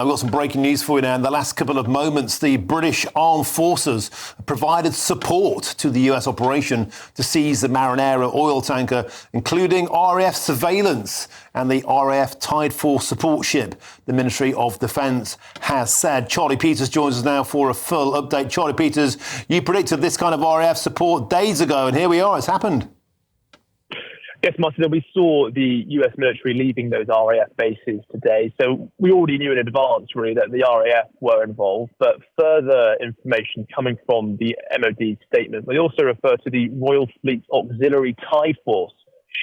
I've got some breaking news for you now. In the last couple of moments, the British Armed Forces provided support to the US operation to seize the Marinera oil tanker, including RAF surveillance and the RAF Tide Force support ship, the Ministry of Defence has said. Charlie Peters joins us now for a full update. Charlie Peters, you predicted this kind of RAF support days ago, and here we are, it's happened. Yes, Martin, we saw the US military leaving those RAF bases today. So we already knew in advance, really, that the RAF were involved. But further information coming from the MOD statement, they also refer to the Royal Fleet Auxiliary Tide Force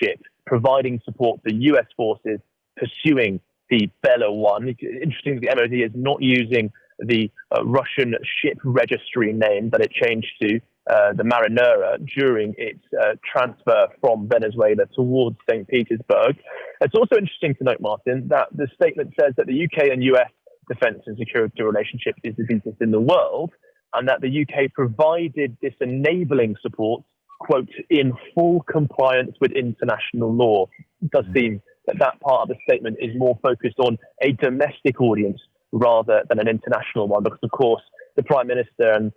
ship providing support for US forces pursuing the Bella 1. Interesting, the MOD is not using the Russian ship registry name that it changed to, the Marinera, during its transfer from Venezuela towards St. Petersburg. It's also interesting to note, Martin, that the statement says that the UK and US defence and security relationship is the deepest in the world, and that the UK provided this enabling support, quote, in full compliance with international law. It does seem that that part of the statement is more focused on a domestic audience rather than an international one, because, of course, the Prime Minister and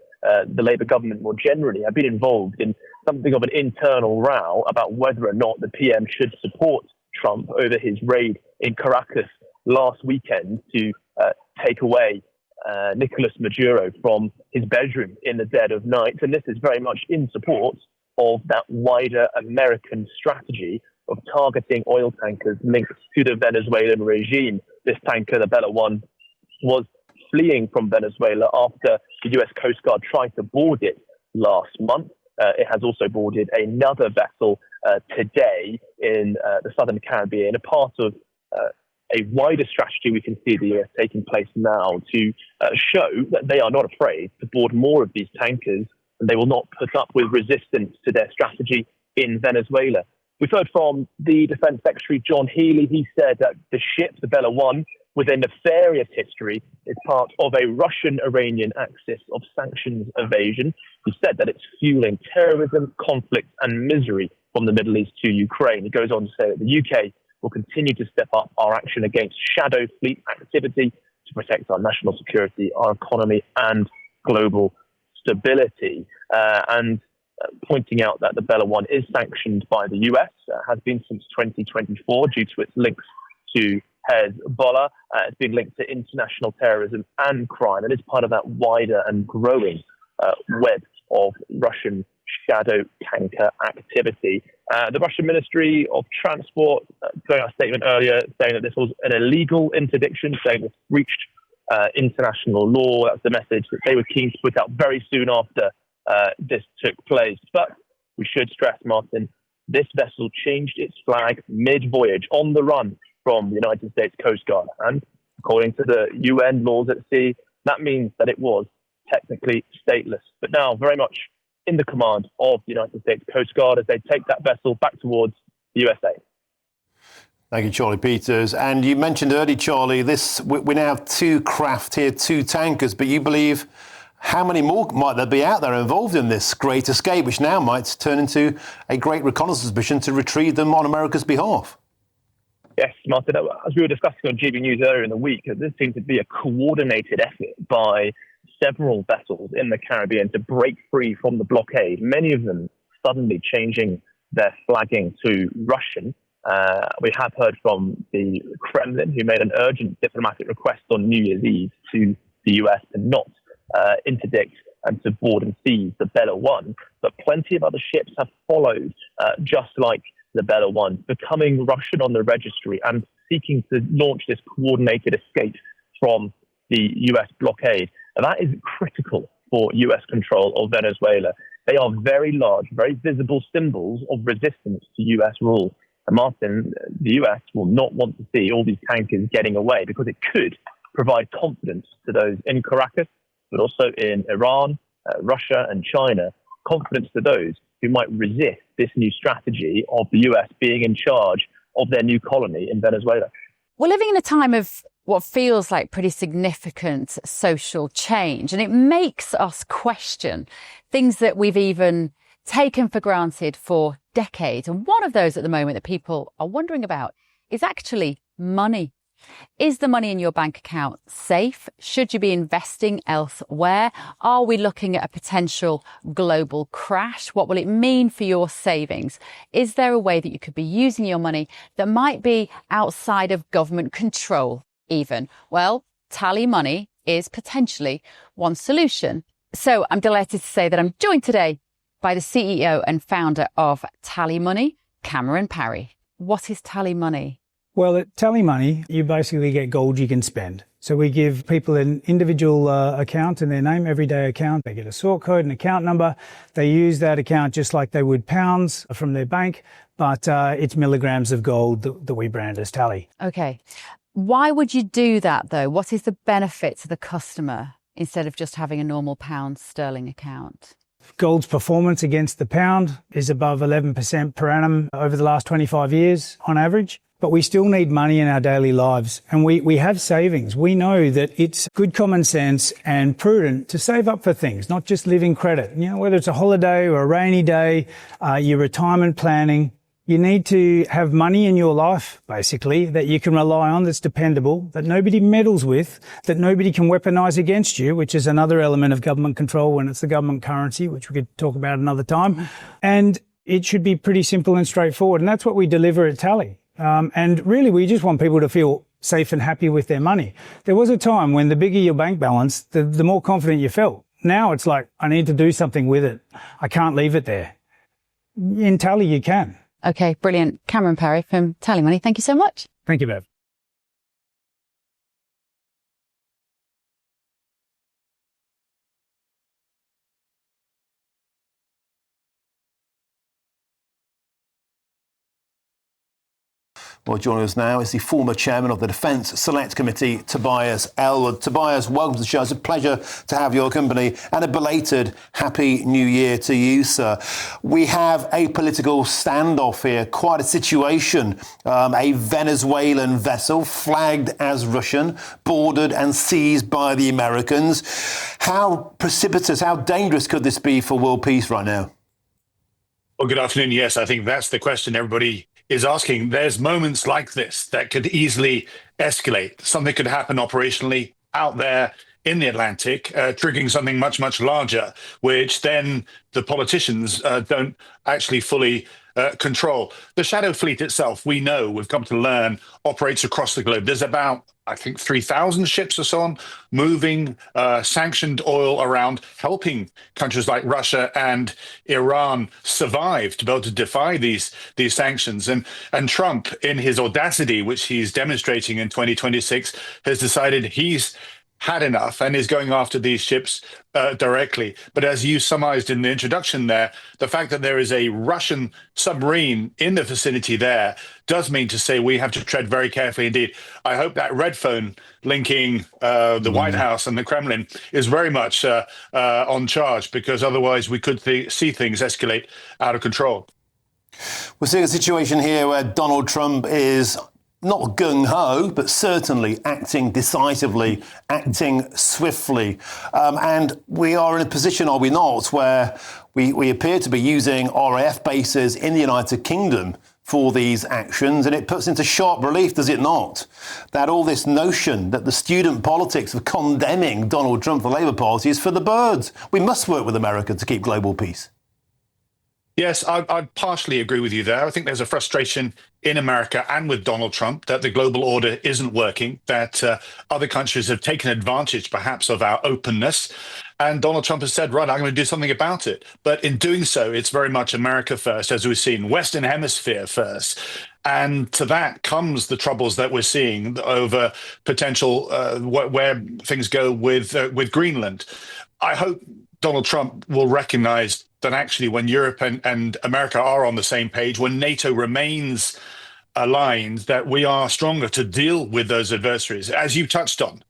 the Labour government more generally have been involved in something of an internal row about whether or not the PM should support Trump over his raid in Caracas last weekend to take away Nicolas Maduro from his bedroom in the dead of night. And this is very much in support of that wider American strategy of targeting oil tankers linked to the Venezuelan regime. This tanker, the Bella 1, was fleeing from Venezuela after the US Coast Guard tried to board it last month. It has also boarded another vessel today in the southern Caribbean, a part of a wider strategy we can see the US taking place now to show that they are not afraid to board more of these tankers, and they will not put up with resistance to their strategy in Venezuela. We've heard from the Defence Secretary, John Healey. He said that the ship, the Bella 1, with a nefarious history, is part of a Russian-Iranian axis of sanctions evasion. He said that it's fueling terrorism, conflict and misery from the Middle East to Ukraine. He goes on to say that the UK will continue to step up our action against shadow fleet activity to protect our national security, our economy and global stability. Pointing out that the Bella 1 is sanctioned by the US, has been since 2024 due to its links to Hezbollah. It's been linked to international terrorism and crime, and is part of that wider and growing web of Russian shadow tanker activity. The Russian Ministry of Transport put out a statement earlier saying that this was an illegal interdiction, saying it breached international law. That's the message that they were keen to put out very soon after this took place. But we should stress, Martin, this vessel changed its flag mid-voyage on the run from the United States Coast Guard. And according to the UN laws at sea, that means that it was technically stateless, but now very much in the command of the United States Coast Guard as they take that vessel back towards the USA. Thank you, Charlie Peters. And you mentioned earlier, Charlie, we now have two craft here, two tankers, but you believe how many more might there be out there involved in this great escape, which now might turn into a great reconnaissance mission to retrieve them on America's behalf? Yes, Martin, as we were discussing on GB News earlier in the week, there seemed to be a coordinated effort by several vessels in the Caribbean to break free from the blockade, many of them suddenly changing their flagging to Russian. We have heard from the Kremlin, who made an urgent diplomatic request on New Year's Eve to the US to not interdict and to board and seize the Bella 1. But plenty of other ships have followed, just like the Bella 1, becoming Russian on the registry and seeking to launch this coordinated escape from the US blockade. And that is critical for US control of Venezuela. They are very large, very visible symbols of resistance to US rule. And Martin, the US will not want to see all these tankers getting away, because it could provide confidence to those in Caracas, but also in Iran, Russia and China, confidence to those who might resist this new strategy of the US being in charge of their new colony in Venezuela. We're living in a time of what feels like pretty significant social change, and it makes us question things that we've even taken for granted for decades. And one of those at the moment that people are wondering about is actually money. Is the money in your bank account safe? Should you be investing elsewhere? Are we looking at a potential global crash? What will it mean for your savings? Is there a way that you could be using your money that might be outside of government control even? Well, TallyMoney is potentially one solution. So I'm delighted to say that I'm joined today by the CEO and founder of TallyMoney, Cameron Parry. What is TallyMoney? Well, at TallyMoney, you basically get gold you can spend. So we give people an individual account in their name, everyday account. They get a sort code and account number. They use that account just like they would pounds from their bank, but it's milligrams of gold that we brand as Tally. Okay. Why would you do that, though? What is the benefit to the customer instead of just having a normal pound sterling account? Gold's performance against the pound is above 11% per annum over the last 25 years on average. But we still need money in our daily lives, and we have savings. We know that it's good common sense and prudent to save up for things, not just live in credit. You know, whether it's a holiday or a rainy day, your retirement planning, you need to have money in your life, basically, that you can rely on, that's dependable, that nobody meddles with, that nobody can weaponize against you, which is another element of government control when it's the government currency, which we could talk about another time. And it should be pretty simple and straightforward, and that's what we deliver at Tally. And really, we just want people to feel safe and happy with their money. There was a time when the bigger your bank balance, the more confident you felt. Now it's like, I need to do something with it. I can't leave it there. In Tally, you can. Okay, brilliant. Cameron Parry from TallyMoney. Thank you so much. Thank you, Bev. Well, joining us now is the former chairman of the Defence Select Committee, Tobias Elwood. Tobias, welcome to the show. It's a pleasure to have your company, and a belated Happy New Year to you, sir. We have a political standoff here, quite a situation. A Venezuelan vessel flagged as Russian, boarded and seized by the Americans. How precipitous, how dangerous could this be for world peace right now? Well, good afternoon. Yes, I think that's the question everybody is asking. There's moments like this that could easily escalate. Something could happen operationally out there in the Atlantic, triggering something much, much larger, which then the politicians don't actually fully control. The Shadow Fleet itself, we know, we've come to learn, operates across the globe. There's about, I think, 3,000 ships or so on moving sanctioned oil around, helping countries like Russia and Iran survive to be able to defy these sanctions. And Trump, in his audacity, which he's demonstrating in 2026, has decided he's had enough and is going after these ships directly. But as you summarized in the introduction there, the fact that there is a Russian submarine in the vicinity there does mean to say we have to tread very carefully indeed. I hope that red phone linking the White House and the Kremlin is very much on charge, because otherwise we could see things escalate out of control. We're seeing a situation here where Donald Trump is not gung-ho, but certainly acting decisively, acting swiftly. And we are in a position, are we not, where we appear to be using RAF bases in the United Kingdom for these actions. And it puts into sharp relief, does it not, that all this notion that the student politics of condemning Donald Trump, the Labour Party, is for the birds. We must work with America to keep global peace. Yes, I'd partially agree with you there. I think there's a frustration in America and with Donald Trump that the global order isn't working, that other countries have taken advantage perhaps of our openness. And Donald Trump has said, right, I'm going to do something about it. But in doing so, it's very much America first, as we've seen, Western Hemisphere first. And to that comes the troubles that we're seeing over potential where things go with Greenland. I hope Donald Trump will recognize that actually when Europe and America are on the same page, when NATO remains aligned, that we are stronger to deal with those adversaries. As you touched on,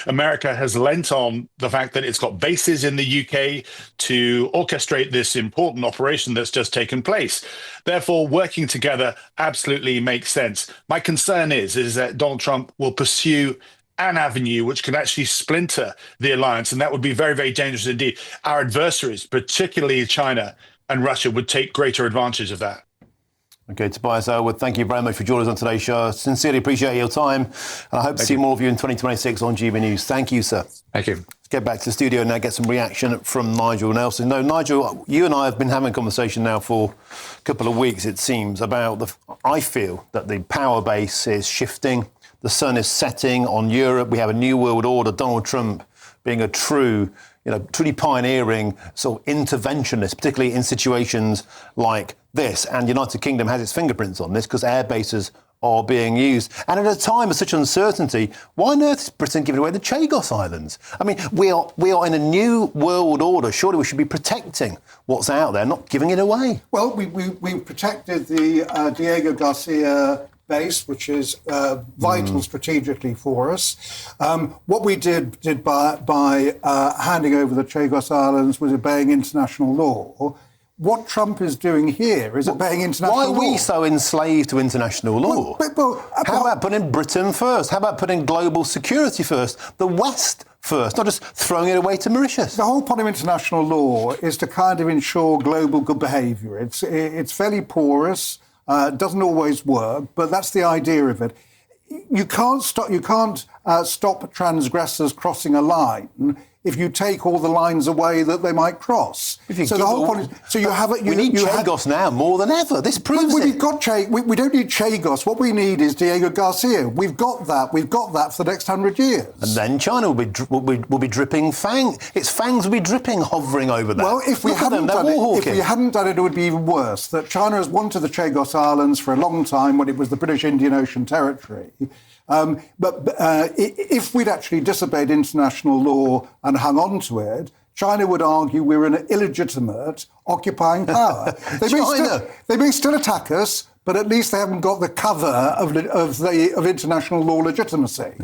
America has lent on the fact that it's got bases in the UK to orchestrate this important operation that's just taken place. Therefore, working together absolutely makes sense. My concern is that Donald Trump will pursue an avenue which can actually splinter the alliance, and that would be very, very dangerous indeed. Our adversaries, particularly China and Russia, would take greater advantage of that. Okay, Tobias Elwood, thank you very much for joining us on today's show. Sincerely appreciate your time, and I hope to see more of you in 2026 on GB News. Thank you, sir. Thank you. Let's get back to the studio now, get some reaction from Nigel Nelson. No, Nigel, you and I have been having a conversation now for a couple of weeks, it seems, about I feel that the power base is shifting. The sun is setting on Europe. We have a new world order. Donald Trump being a truly pioneering sort of interventionist, particularly in situations like this. And the United Kingdom has its fingerprints on this because air bases are being used. And at a time of such uncertainty, why on earth is Britain giving away the Chagos Islands? I mean, we are in a new world order. Surely we should be protecting what's out there, not giving it away. Well, we protected the Diego Garcia base, which is vital strategically for us. What we did by handing over the Chagos Islands was obeying international law. What Trump is doing here is obeying international law. Why are we so enslaved to international law? How about putting Britain first? How about putting global security first? The West first, not just throwing it away to Mauritius? The whole point of international law is to kind of ensure global good behaviour. It's fairly porous. Doesn't always work, but that's the idea of it. You can't stop transgressors crossing a line if you take all the lines away that they might cross. So the whole point is, so you have it. We need Chagos now more than ever. This proves it. We don't need Chagos. What we need is Diego Garcia. We've got that. We've got that for the next 100 years. And then China will be dripping its fangs will be dripping, hovering over that. Well, if we hadn't done it, it would be even worse. That China has wanted the Chagos Islands for a long time when it was the British Indian Ocean Territory. But if we'd actually disobeyed international law and hung on to it, China would argue we're an illegitimate occupying power. They may still attack us, but at least they haven't got the cover of international law legitimacy.